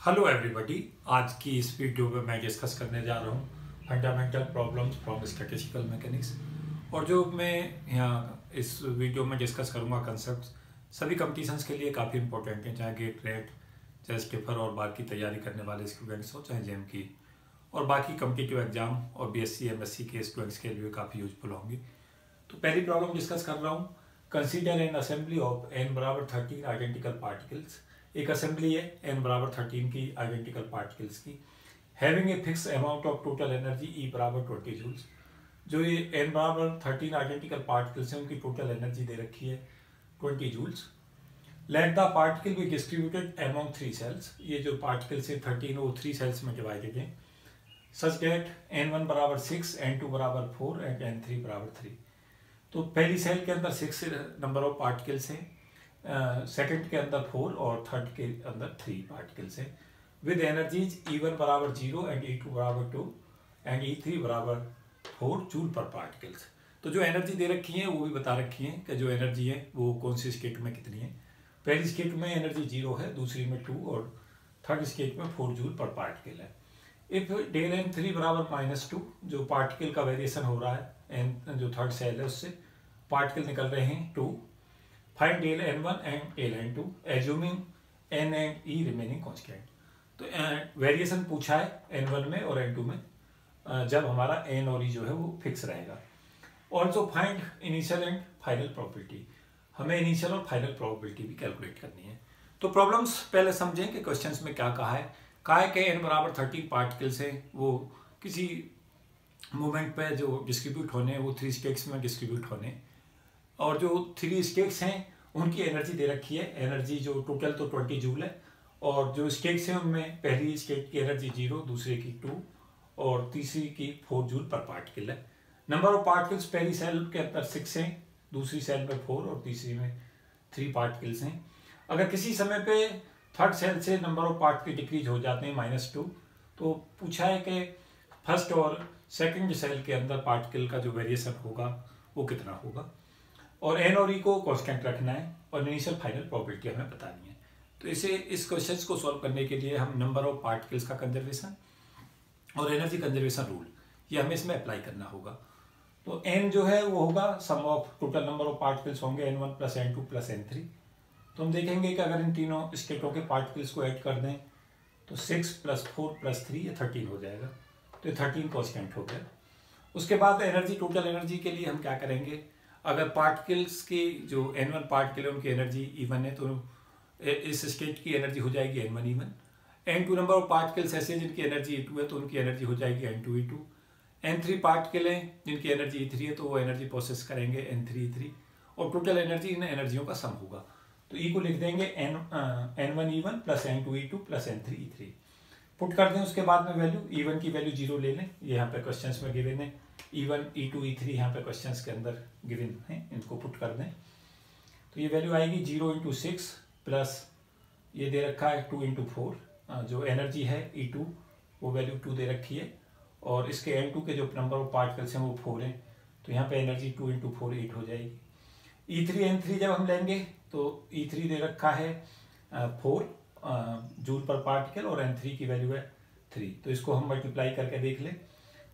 Hello everybody. आज की इस वीडियो में मैं डिस्कस करने जा रहा हूँ fundamental problems from statistical mechanics. और जो मैं यहाँ इस वीडियो में डिस्कस करूँगा कंसेप्ट सभी कंपटीशंस के लिए काफ़ी इंपॉर्टेंट हैं, चाहे गेट रेट, चाहे स्टिफर और बाकी तैयारी करने वाले स्टूडेंट्स हो, चाहे जेम की और बाकी कम्पिटिटिव एग्जाम और बीएससी एमएससी के स्टूडेंट्स के लिए काफ़ी यूजफुल होंगी। तो पहली प्रॉब्लम डिस्कस कर रहा हूँ। Consider N assembly of n बराबर 13 आइडेंटिकल पार्टिकल्स। एक असेंबली है n बराबर 13 की आइडेंटिकल पार्टिकल्स की, having a fix amount of total energy E बराबर 20 जूल्स। जो ये n बराबर 13 आइडेंटिकल पार्टिकल्स हैं उनकी टोटल एनर्जी दे रखी है 20 joules. Let the particle be distributed among 3 cells. ये जो पार्टिकल्स है 13 वो 3 सेल्स में डिवाइडेड है, सच दैट n1 बराबर 6, n2 बराबर 4 एंड n3 बराबर 3। तो पहली सेल के अंदर 6 नंबर ऑफ पार्टिकल्स हैं, सेकंड के अंदर 4 और थर्ड के अंदर 3 पार्टिकल्स हैं, विद एनर्जीज E1 बराबर 0 एंड E2 बराबर 2 एंड E3 बराबर 4 जूल पर पार्टिकल्स। तो जो एनर्जी दे रखी है वो भी बता रखी है कि जो एनर्जी है वो कौन सी स्टेट में कितनी है। पहली स्टेट में एनर्जी 0 है, दूसरी में 2 और थर्ड स्टेट में 4 जूल पर पार्टिकल है। इफ डेल n3 बराबर -2, जो पार्टिकल का वेरिएशन हो रहा है एन जो थर्ड सेल है उससे पार्टिकल निकल रहे हैं 2, find del n1 and del n2 assuming n and e remaining constant. तो वेरिएशन पूछा है n1 में और n2 में, जब हमारा n और e जो है वो फिक्स रहेगा। Also find initial and final probability. हमें इनिशियल और फाइनल प्रोबेबिलिटी भी कैलकुलेट करनी है। तो प्रॉब्लम्स पहले समझें कि क्वेश्चंस में क्या कहा है। के n बराबर 13 पार्टिकल्स हैं, वो किसी मूवमेंट पे जो डिस्ट्रीब्यूट होने वो 3 स्टेट्स में डिस्ट्रीब्यूट होने, और जो 3 स्टेट्स हैं उनकी एनर्जी दे रखी है। एनर्जी जो टोटल तो 20 जूल है, और जो स्टेट्स हैं उनमें पहली स्टेट की एनर्जी 0, दूसरे की 2 और तीसरी की 4 जूल पर पार्टिकल है। नंबर ऑफ पार्टिकल्स पहली सेल के अंदर 6 हैं, दूसरी सेल में 4 और तीसरी में 3 पार्टिकल्स हैं। अगर किसी समय पे थर्ड सेल से नंबर ऑफ पार्टिकल डिक्रीज हो जाते हैं -2, तो पूछा है कि फर्स्ट और सेकंड सेल के अंदर पार्टिकल का जो वेरिएशन होगा वो कितना होगा, और n और e को कांस्टेंट रखना है और इनिशियल फाइनल प्रोबेबिलिटी हमें बतानी है। तो इस क्वेश्चन को सॉल्व करने के लिए हम नंबर ऑफ पार्टिकल्स का कंजर्वेशन और एनर्जी कंजर्वेशन रूल ये हमें इसमें अप्लाई करना होगा। तो n जो है वो होगा sum of total number of particles होंगे n1 plus n2 plus n3। तो हम देखेंगे कि अगर इन तीनों स्टेटों के पार्टिकल्स को ऐड कर दें तो 6 प्लस 4 प्लस 3 ये 13 हो जाएगा। तो ये 13 कांस्टेंट हो गया। उसके बाद एनर्जी, टोटल एनर्जी के लिए हम क्या करेंगे, अगर पार्टिकल्स की जो n1 पार्टिकल है उनकी एनर्जी E1 है तो इस स्टेट की एनर्जी हो जाएगी n1 E1। n2 number of particles ऐसे जिनकी एनर्जी E2 है तो उनकी एनर्जी हो जाएगी n2 E2। n3 पार्टिकल हैं जिनकी एनर्जी E3 है तो वो एनर्जी प्रोसेस करेंगे n3 E3, और टोटल एनर्जी इन एनर्जियों का सम होगा। तो E को लिख देंगे n1 E1 plus n2 E2 plus n3 E3। Put कर दें उसके बाद में वैल्यू, E1 की वैल्यू 0 ले लें, ये यहाँ पे क्वेश्चंस में गिवन है। E1 E2 E3 यहाँ पे क्वेश्चंस के अंदर गिवन है, इनको पुट कर दें तो ये वैल्यू आएगी 0 × 6 प्लस ये दे रखा है 2 × 4। जो एनर्जी है E2 वो वैल्यू 2 दे रखी है, और इसके n2 के जो नंबर ऑफ पार्टिकल्स हैं वो 4 हैं, तो यहाँ पे एनर्जी 2 × 4 8 हो जाएगी। E3 n3 जब हम लेंगे तो E3 दे रखा है 4 जूल पर पार्टिकल और n3 की वैल्यू है 3। तो इसको हम मल्टीप्लाई करके देख लें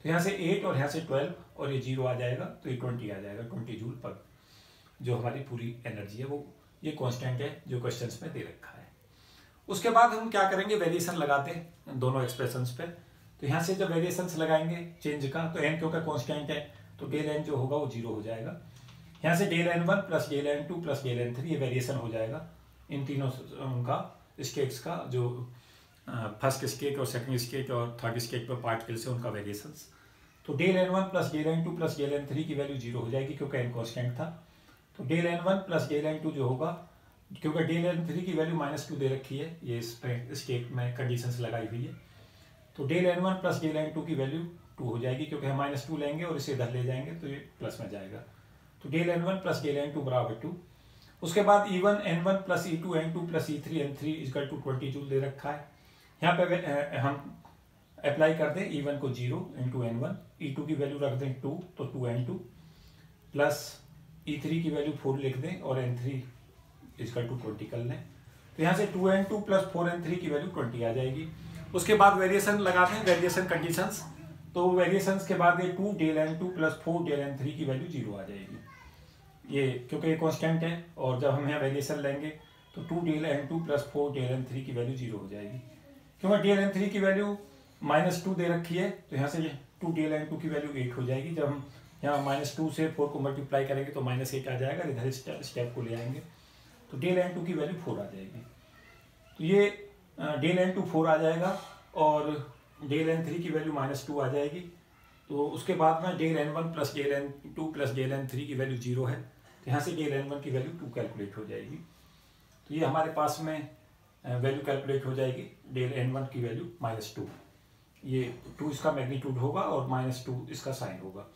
तो यहाँ से 8 और यहाँ से 12 और ये 0 आ जाएगा तो ये 20 आ जाएगा। 20 जूल पर जो हमारी पूरी एनर्जी है वो ये कांस्टेंट है जो क्वेश्चंस में दे रखा है। उसके बाद हम क्या करेंगे, वेरिएशन लगाते हैं दोनों एक्सप्रेशंस पे। तो यहाँ से जब वेरिएशंस लगाएंगे चेंज का, तो n क्योंकि कांस्टेंट है तो डेल n जो होगा वो 0 हो जाएगा। यहाँ से del n1 plus del n2 plus del n3 ये वेरिएशन हो जाएगा इन तीनों उनका स्टेट्स का, जो फर्स्ट स्टेट और सेकंड स्टेट और थर्ड स्टेट पर पार्टिकल्स है उनका वेरिएशंस। तो del n1 plus del n2 plus del n3 की वैल्यू 0 हो जाएगी क्योंकि n कांस्टेंट था। तो del n1 plus del n2 जो होगा, क्योंकि डेल n3 की वैल्यू -2 दे रखी है, ये स्टेट में कंडीशंस लगाई हुई है, तो del n1 plus del n2 की वैल्यू 2 हो जाएगी क्योंकि हम -2 लेंगे और इसे इधर ले जाएंगे तो ये प्लस में जाएगा। तो del n1 plus del n2 बराबर 2। उसके बाद E1 n1 plus E2 n2 plus E3 n3 equal to 20 joule दे रखा है। यहाँ पे हम अप्लाई कर दें E1 को 0 × n1, E2 की वैल्यू रख दें 2 तो 2 n2 प्लस E3 की वैल्यू 4 लिख दें और n3 इक्वल टू 20 कर लें। तो यहाँ से 2n2 प्लस 4n3 की वैल्यू 20 आ जाएगी। उसके बाद वेरिएशन लगाते हैं, वेरिएशन कंडीशंस। तो वेरिएशंस के बाद ये 2 del n2 plus 4 del n3 की वैल्यू 0 आ जाएगी, ये क्योंकि ये कॉन्स्टेंट है। और जब हम यहाँ वेरिएशन लेंगे तो 2 del n2 plus 4 del n3 की वैल्यू 0 हो जाएगी। क्योंकि डेल n3 की वैल्यू -2 दे रखी है, तो यहाँ से 2 डेल n2 की वैल्यू 8 हो जाएगी। जब हम यहाँ -2 से 4 को मल्टीप्लाई करेंगे तो -8 आ जाएगा, इधर स्टेप को ले आएंगे तो डेल n2 की वैल्यू 4 आ जाएगी। तो ये डेल n2 4 आ जाएगा और डेल n3 की वैल्यू -2 आ जाएगी। तो उसके बाद में del n1 plus del n2 plus del n3 की वैल्यू 0 है, तो यहाँ से डेल n1 की वैल्यू 2 कैलकुलेट हो जाएगी। तो ये हमारे पास में वैल्यू कैलकुलेट हो जाएगी, डेल n1 की वैल्यू -2, ये 2 इसका मैग्नीट्यूड होगा और -2 इसका साइन होगा।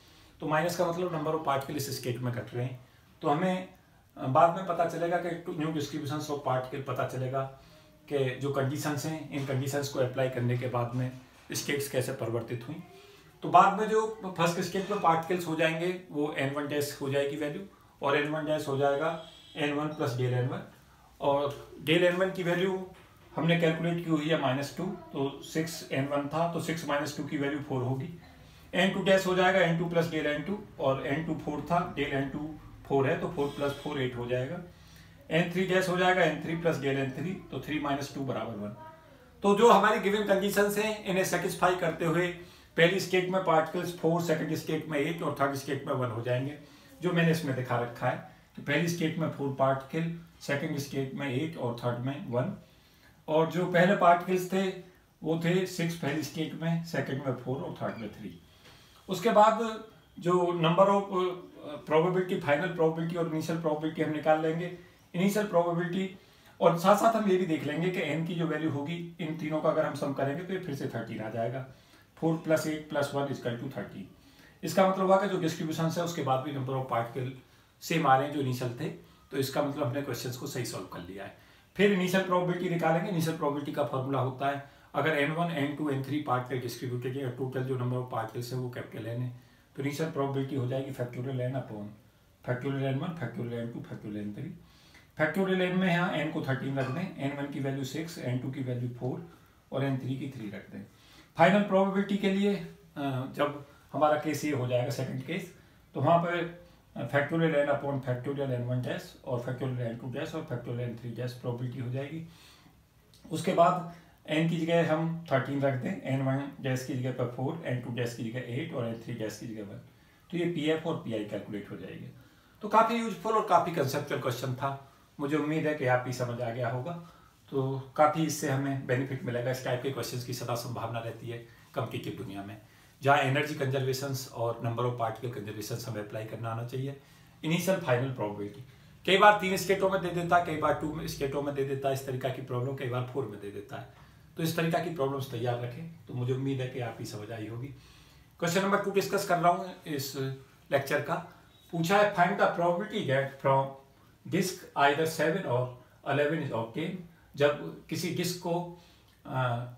तो माइनस का मतलब नंबर ऑफ पार्टिकल इस स्केट में घट रहे हैं। तो हमें बाद में पता चलेगा कि न्यू डिस्ट्रीब्यूशंस ऑफ पार्टिकल पता चलेगा कि जो कंडीशंस हैं, इन कंडीशंस को अप्लाई करने के बाद में स्टेट्स कैसे परिवर्तित हुई। तो बाद में जो फर्स्ट स्टेट में पार्टिकल्स हो जाएंगे वो n1 डैश हो जाएगी वैल्यू, और n1 डैश हो जाएगा n1 प्लस डेल n1, और डेल n1 की वैल्यू हमने कैलकुलेट की हुई है -2, तो 6 n1 था तो 6 -2 की वैल्यू 4 होगी। n2 डैश हो जाएगा n2 प्लस डेल n2, और n2 4 था, डेल n2 4 है तो 4 प्लस 4 8 हो जाएगा। n3 डैश हो जाएगा n3 प्लस डेल n3, तो 3 - 2 बराबर 1। तो जो हमारी गिवन कंडीशंस हैं इन्हें सेटिस्फाई करते हुए पहली स्टेट में पार्टिकल्स 4, सेकंड स्टेट में 8 और थर्ड स्टेट में 1 हो जाएंगे, जो मैंने इसमें दिखा रखा है। तो पहली स्टेट में 4 पार्टिकल, सेकंड स्टेट में 8 और थर्ड में 1। और जो पहले पार्टिकल्स थे वो थे 6 पहली स्टेट में, सेकंड में 4 और थर्ड में 3। उसके बाद जो number of probability, final probability और इनिशियल प्रोबेबिलिटी हम निकाल लेंगे। इनिशियल प्रोबेबिलिटी, और साथ साथ हम ये भी देख लेंगे कि n की जो वैल्यू होगी इन तीनों का अगर हम सम करेंगे तो ये फिर से 13 आ जाएगा। 4 + 8 + 1 = 13। इसका मतलब हुआ कि जो डिस्ट्रीब्यूशन है उसके बाद भी नंबर ऑफ पार्टिकल सेम आ रहे हैं जो इनिशियल थे, तो इसका मतलब हमने क्वेश्चंस को सही सॉल्व कर लिया है। फिर इनिशियल प्रोबेबिलिटी निकालेंगे। इनिशियल प्रोबेबिलिटी का फॉर्मूला होता है, अगर n1, n2, n3 particle distributed है, टोटल जो नंबर ऑफ पार्टिकल्स है वो कैपिटल n है, तो इनिशियल प्रोबेबिलिटी हो जाएगी factorial n upon factorial n1 factorial n2 factorial n3। Factorial n में यहाँ n को 13 रख दें, n1 की वैल्यू 6, n2 की वैल्यू 4 और n3 की 3 रख दें। फाइनल प्रोबेबिलिटी के लिए जब हमारा केस ये हो जाएगा सेकंड केस, तो वहाँ पर factorial n upon factorial n1 dash और फैक्टोरियल n2 डैश और फैक्टोरियल n3 डैश प्रोबेबिलिटी हो जाएगी। उसके बाद n की जगह हम 13 रख दें, n1 डैश की जगह पर 4, n2 डैश की जगह 8 और n3 डैश की जगह 1, तो ये pf और pi कैलकुलेट हो जाएगी। तो काफ़ी यूजफुल और काफ़ी कंसेप्चुअल क्वेश्चन था, मुझे उम्मीद है कि आप ही समझ आ गया होगा। तो काफ़ी इससे हमें बेनिफिट मिलेगा। इस टाइप के क्वेश्चंस की सदा संभावना रहती है कॉम्पिटिटिव दुनिया में, जहाँ एनर्जी कंजर्वेशंस और नंबर ऑफ पार्टिकल कंजर्वेशंस हमें अप्लाई करना आना चाहिए। इनिशियल फाइनल प्रोबेबिलिटी कई बार 3 स्टेटों में दे देता है, कई बार 2 स्टेटों में दे देता है, इस तरीका की प्रॉब्लम कई बार 4 में दे देता है। तो इस तरीका की प्रॉब्लम्स तैयार रखें, तो मुझे उम्मीद है कि आप ही समझ आई होगी। क्वेश्चन नंबर 2 डिस्कस कर रहा हूँ इस लेक्चर का। पूछा है, find the probability that from disc either 7 और 11 इज ऑब्टेन। जब किसी डिस्क को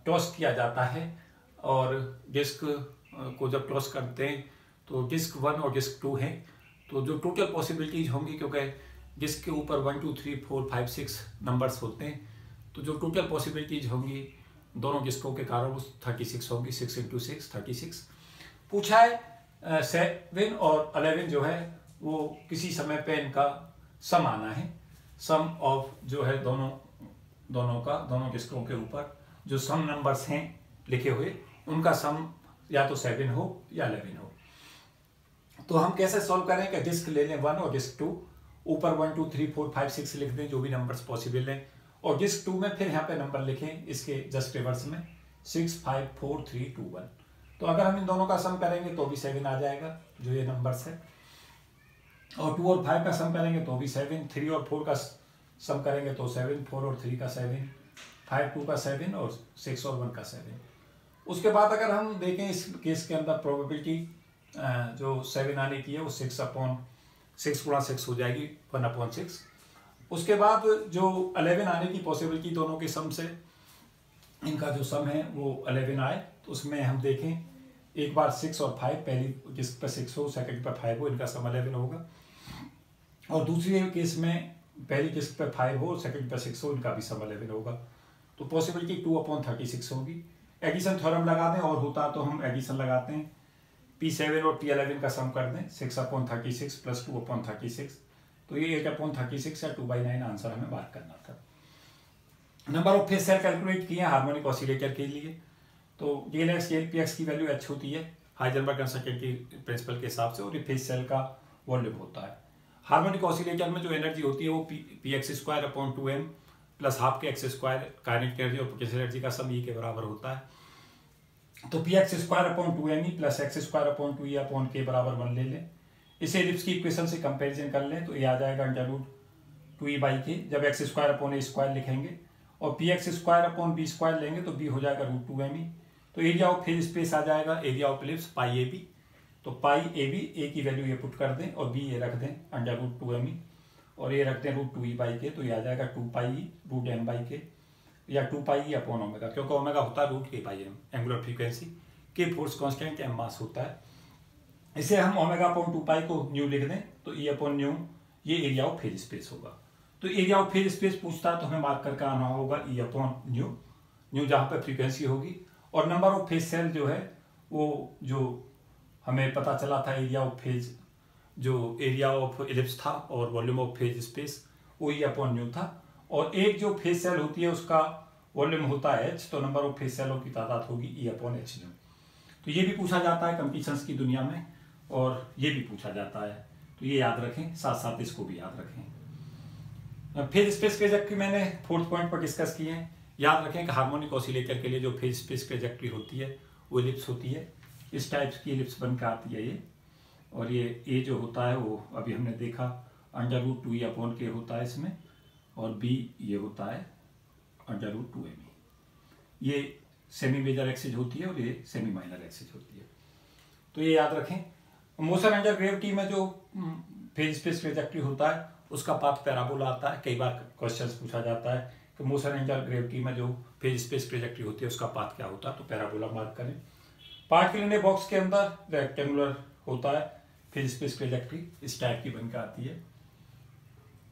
टॉस किया जाता है और डिस्क को जब टॉस करते हैं तो डिस्क 1 और डिस्क 2 है, तो जो टोटल पॉसिबिलिटीज होंगी, क्योंकि डिस्क के ऊपर 1 2 3 4 5 6 नंबर्स होते हैं, तो जो टोटल पॉसिबिलिटीज होंगी दोनों डिस्कों के कारण वो 36 होंगी। 6 × 6 36। पूछा है 7 और 11 जो है वो किसी समय पे इनका सम आना है। सम ऑफ जो है दोनों डिस्कों के ऊपर जो सम नंबर्स हैं लिखे हुए, उनका सम या तो 7 हो या 11 हो। तो हम कैसे सॉल्व करें कि डिस्क ले लें 1 और डिस्क 2, ऊपर 1 2 3 4 5 6 लिख दें जो भी नंबर्स पॉसिबल हैं, और डिस्क 2 में फिर यहाँ पे नंबर लिखें इसके जस्ट रिवर्स में 6 5 4 3 2 1। तो अगर हम इन दोनों का सम करेंगे तो भी 7 आ जाएगा जो ये नंबर्स है, और 2 और 5 का सम करेंगे तो भी 7, 3 और 4 का सम करेंगे तो 7, 4 और 3 का 7, 5 2 का 7 और 6 और 1 का 7। उसके बाद अगर हम देखें इस केस के अंदर प्रोबेबिलिटी जो 7 आने की है वो 6 × 6 हो जाएगी 1/6। उसके बाद जो 11 आने की पॉसिबिलिटी दोनों के सम से, इनका जो सम है वो 11 आए, तो उसमें हम देखें एक बार 6 और 5, पहली डिस्क पर 6 हो, सेकंड पर 5 हो, इनका सम 11 होगा। और दूसरी केस में पहली डिस्क पे 5 हो, सेकंड पे 6 हो, इनका भी सम 11 होगा। तो पॉसिबिलिटी 2/36 होगी। एडिशन थ्योरम लगा दें, और होता तो हम एडिशन लगाते हैं, P7 और P11 का सम कर दें, 6/36 प्लस 2/36, तो ये 8/36 या 2/9 आंसर हमें मार्क करना था। Number of phase cell calculate किए हार्मोनिक ऑसिलेटर के लिए। तो DLX DLPX की वैल्यू h होती है हाइजेनबर्ग अनसर्टेनिटी प्रिंसिपल के हिसाब से, और ये फेज सेल का वॉल्यूम होता है। हार्मोनिक ऑसिलेटर में जो एनर्जी होती है वो px²/2m प्लस हाफ के x² काइनेटिक एनर्जी और पोटेंशियल एनर्जी का सम E के बराबर होता है। तो px²/2me प्लस x²/2e/k बराबर 1 ले लें। इसे एलिप्स की इक्वेशन से कंपैरिजन कर लें तो ये आ जाएगा √2e/k, जब x²/a² लिखेंगे, और px²/b² लेंगे तो b हो जाएगा √2me। तो एरिया ऑफ फेज स्पेस आ जाएगा, area of ellipse pi AB। तो पाई AB, ए की वैल्यू ये पुट कर दें और बी ये रख दें √2me, और ये रखते हैं √2e/k, तो ये आ जाएगा 2πe√m/k या 2πe/ω, क्योंकि ओमेगा होता है √k/m एंगुलर फ्रीक्वेंसी, के फोर्स कांस्टेंट, m मास होता है। इसे हम ω/2π को न्यू लिख दें तो E/न्यू ये एरिया ऑफ फेज स्पेस होगा। तो एरिया ऑफ फेज स्पेस पूछता है तो हमें मार्क करके आना होगा E/न्यू, न्यू जहाँ पर फ्रीक्वेंसी होगी। और नंबर ऑफ फेज सेल जो है वो जो हमें पता चला था एरिया ऑफ फेज, जो एरिया ऑफ एलिप्स था और वॉल्यूम ऑफ फेज स्पेस वो E/न्यू था। और एक जो फेज सेल होती है उसका वॉल्यूम होता है h, तो नंबर ऑफ फेज सेलों की तादाद होगी E/h न्यू। तो ये भी पूछा जाता है कंपटीशंस की दुनिया में, और ये भी पूछा जाता है, तो ये याद रखें, साथ साथ इसको भी याद रखें। फेज स्पेस ट्रेजेक्टरी मैंने 4th पॉइंट पर डिस्कस किए हैं। याद रखें कि हार्मोनिक ऑसिलेटर के लिए जो फेज स्पेस ट्रेजेक्टरी होती है वो एलिप्स होती है, इस टाइप की एलिप्स बन के आती है ये। और ये ए जो होता है वो अभी हमने देखा √2e/k होता है इसमें, और बी ये होता है √2me। ये सेमी मेजर एक्सिस होती है और ये सेमी माइनर एक्सिस होती है, तो ये याद रखें। मोशन अंडर ग्रेविटी में जो फेज स्पेस ट्रेजेक्टरी होता है उसका पाथ पैराबोला आता है। कई बार क्वेश्चंस पूछा जाता है कि मोशन अंडर ग्रेविटी में जो फेज स्पेस ट्रेजेक्टरी होती है उसका पाथ क्या होता है, तो पैराबोला मार्क करें। पार्टिकुलर बॉक्स के अंदर रेक्टेंगुलर होता है फेज स्पेस ट्रेजेक्टरी, इस टाइप की बनकर आती है,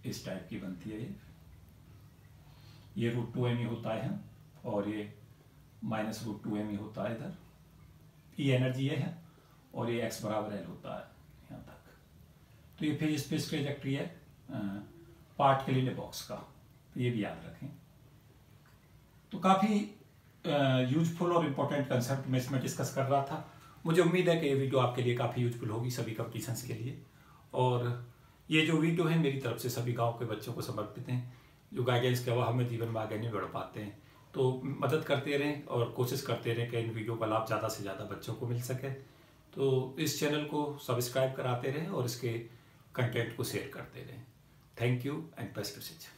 इस टाइप की बनती है ये √2me होता है, और ये -√2me होता है इधर, ई एनर्जी ये है, और ये x = L होता है यहाँ तक। तो ये फेज स्पेस ट्रेजेक्टरी है पार्टिकुलर बॉक्स का, तो ये भी याद रखें। तो काफ़ी यूजफुल और इम्पोर्टेंट कंसेप्ट मैं इसमें डिस्कस कर रहा था। मुझे उम्मीद है कि ये वीडियो आपके लिए काफ़ी यूजफुल होगी सभी कंपटीशंस के लिए। और ये जो वीडियो है मेरी तरफ से सभी गांव के बच्चों को समर्पित हैं जो गाइडेंस के अभाव हमें जीवन में आगे नहीं बढ़ पाते हैं। तो मदद करते रहें और कोशिश करते रहें कि इन वीडियो का लाभ ज़्यादा से ज़्यादा बच्चों को मिल सके। तो इस चैनल को सब्सक्राइब कराते रहें और इसके कंटेंट को शेयर करते रहें। Thank you and best wishes.